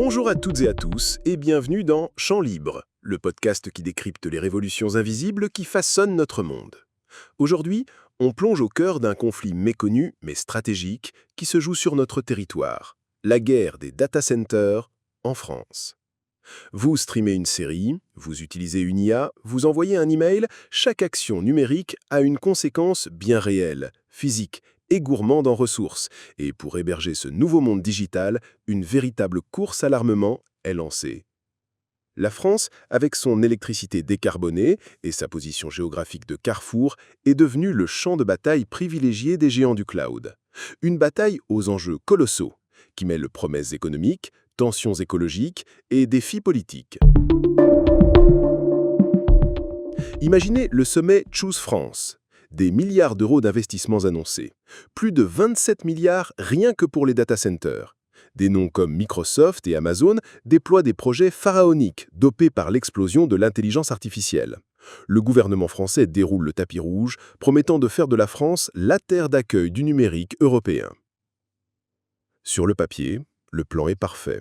Bonjour à toutes et à tous et bienvenue dans Champ Libre, le podcast qui décrypte les révolutions invisibles qui façonnent notre monde. Aujourd'hui, on plonge au cœur d'un conflit méconnu mais stratégique qui se joue sur notre territoire, la guerre des data centers en France. Vous streamez une série, vous utilisez une IA, vous envoyez un email, chaque action numérique a une conséquence bien réelle, physique et gourmande en ressources. Et pour héberger ce nouveau monde digital, une véritable course à l'armement est lancée. La France, avec son électricité décarbonée et sa position géographique de carrefour, est devenue le champ de bataille privilégié des géants du cloud. Une bataille aux enjeux colossaux, qui mêle promesses économiques, tensions écologiques et défis politiques. Imaginez le sommet Choose France. Des milliards d'euros d'investissements annoncés. Plus de 27 milliards rien que pour les data centers. Des noms comme Microsoft et Amazon déploient des projets pharaoniques dopés par l'explosion de l'intelligence artificielle. Le gouvernement français déroule le tapis rouge, promettant de faire de la France la terre d'accueil du numérique européen. Sur le papier, le plan est parfait.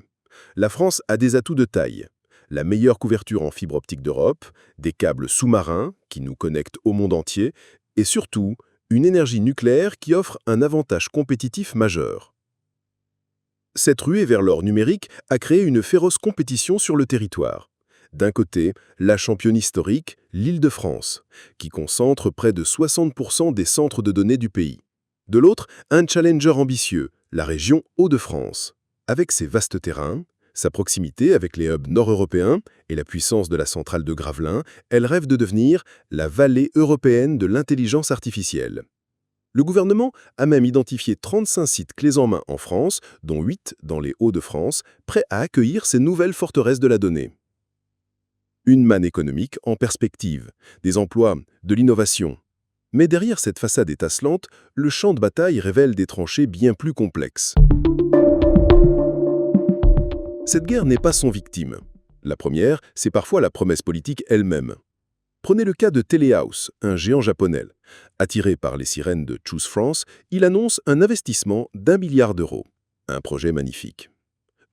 La France a des atouts de taille. La meilleure couverture en fibre optique d'Europe, des câbles sous-marins qui nous connectent au monde entier, et surtout, une énergie nucléaire qui offre un avantage compétitif majeur. Cette ruée vers l'or numérique a créé une féroce compétition sur le territoire. D'un côté, la championne historique, l'Île-de-France, qui concentre près de 60% des centres de données du pays. De l'autre, un challenger ambitieux, la région Hauts-de-France. Avec ses vastes terrains, sa proximité avec les hubs nord-européens et la puissance de la centrale de Gravelines, elle rêve de devenir la vallée européenne de l'intelligence artificielle. Le gouvernement a même identifié 35 sites clés en main en France, dont 8 dans les Hauts-de-France, prêts à accueillir ces nouvelles forteresses de la donnée. Une manne économique en perspective, des emplois, de l'innovation. Mais derrière cette façade étincelante, le champ de bataille révèle des tranchées bien plus complexes. Cette guerre n'est pas sans victime. La première, c'est parfois la promesse politique elle-même. Prenez le cas de Telehouse, un géant japonais. Attiré par les sirènes de Choose France, il annonce un investissement d'1 milliard d'euros. Un projet magnifique.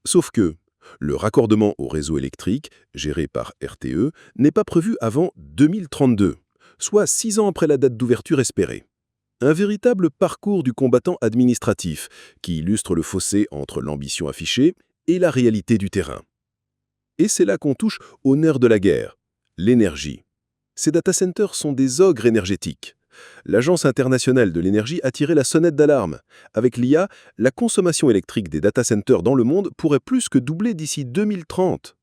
Sauf que le raccordement au réseau électrique, géré par RTE, n'est pas prévu avant 2032, soit 6 ans après la date d'ouverture espérée. Un véritable parcours du combattant administratif qui illustre le fossé entre l'ambition affichée et la réalité du terrain. Et c'est là qu'on touche au nerf de la guerre, l'énergie. Ces data centers sont des ogres énergétiques. L'Agence internationale de l'énergie a tiré la sonnette d'alarme. Avec l'IA, la consommation électrique des data centers dans le monde pourrait plus que doubler d'ici 2030.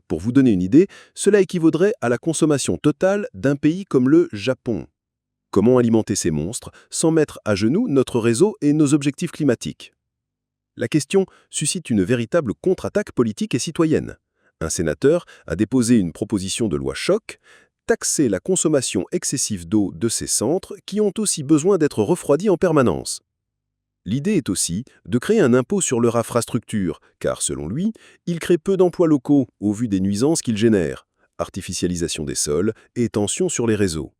Pour vous donner une idée, cela équivaudrait à la consommation totale d'un pays comme le Japon. Comment alimenter ces monstres sans mettre à genoux notre réseau et nos objectifs climatiques ? La question suscite une véritable contre-attaque politique et citoyenne. Un sénateur a déposé une proposition de loi choc, taxer la consommation excessive d'eau de ces centres qui ont aussi besoin d'être refroidis en permanence. L'idée est aussi de créer un impôt sur leur infrastructure, car selon lui, il crée peu d'emplois locaux au vu des nuisances qu'ils génèrent, artificialisation des sols et tensions sur les réseaux.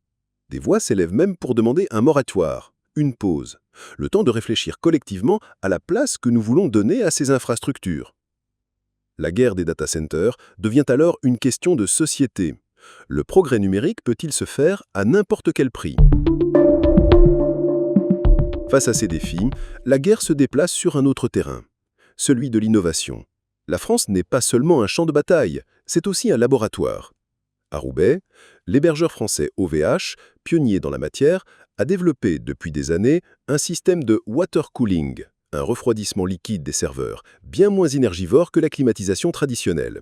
Des voix s'élèvent même pour demander un moratoire, une pause, le temps de réfléchir collectivement à la place que nous voulons donner à ces infrastructures. La guerre des data centers devient alors une question de société. Le progrès numérique peut-il se faire à n'importe quel prix ? Face à ces défis, la guerre se déplace sur un autre terrain, celui de l'innovation. La France n'est pas seulement un champ de bataille, c'est aussi un laboratoire. À Roubaix, l'hébergeur français OVH, pionnier dans la matière, a développé depuis des années un système de water cooling, un refroidissement liquide des serveurs, bien moins énergivore que la climatisation traditionnelle.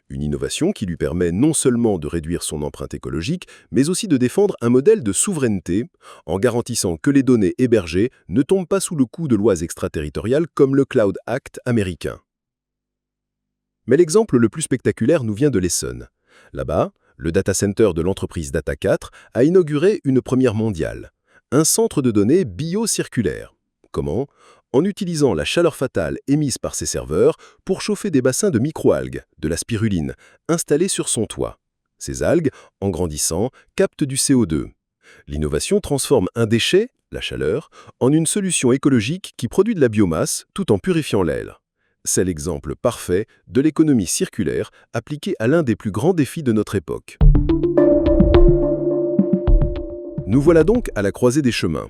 Une innovation qui lui permet non seulement de réduire son empreinte écologique, mais aussi de défendre un modèle de souveraineté, en garantissant que les données hébergées ne tombent pas sous le coup de lois extraterritoriales comme le Cloud Act américain. Mais l'exemple le plus spectaculaire nous vient de l'Essonne. Là-bas, le data center de l'entreprise Data4 a inauguré une première mondiale, un centre de données biocirculaire. Comment ? En utilisant la chaleur fatale émise par ses serveurs pour chauffer des bassins de microalgues, de la spiruline, installés sur son toit. Ces algues, en grandissant, captent du CO2. L'innovation transforme un déchet, la chaleur, en une solution écologique qui produit de la biomasse tout en purifiant l'air. C'est l'exemple parfait de l'économie circulaire appliquée à l'un des plus grands défis de notre époque. Nous voilà donc à la croisée des chemins.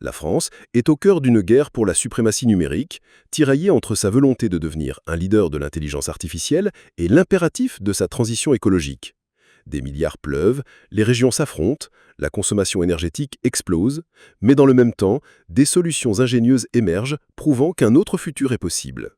La France est au cœur d'une guerre pour la suprématie numérique, tiraillée entre sa volonté de devenir un leader de l'intelligence artificielle et l'impératif de sa transition écologique. Des milliards pleuvent, les régions s'affrontent, la consommation énergétique explose, mais dans le même temps, des solutions ingénieuses émergent, prouvant qu'un autre futur est possible.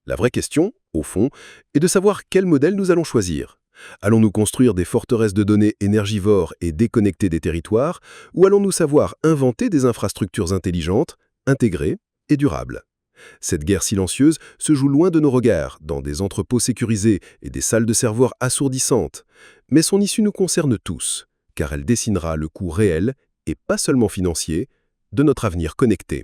La vraie question, au fond, est de savoir quel modèle nous allons choisir. Allons-nous construire des forteresses de données énergivores et déconnectées des territoires, ou allons-nous savoir inventer des infrastructures intelligentes, intégrées et durables? Cette guerre silencieuse se joue loin de nos regards, dans des entrepôts sécurisés et des salles de serveurs assourdissantes. Mais son issue nous concerne tous, car elle dessinera le coût réel, et pas seulement financier, de notre avenir connecté.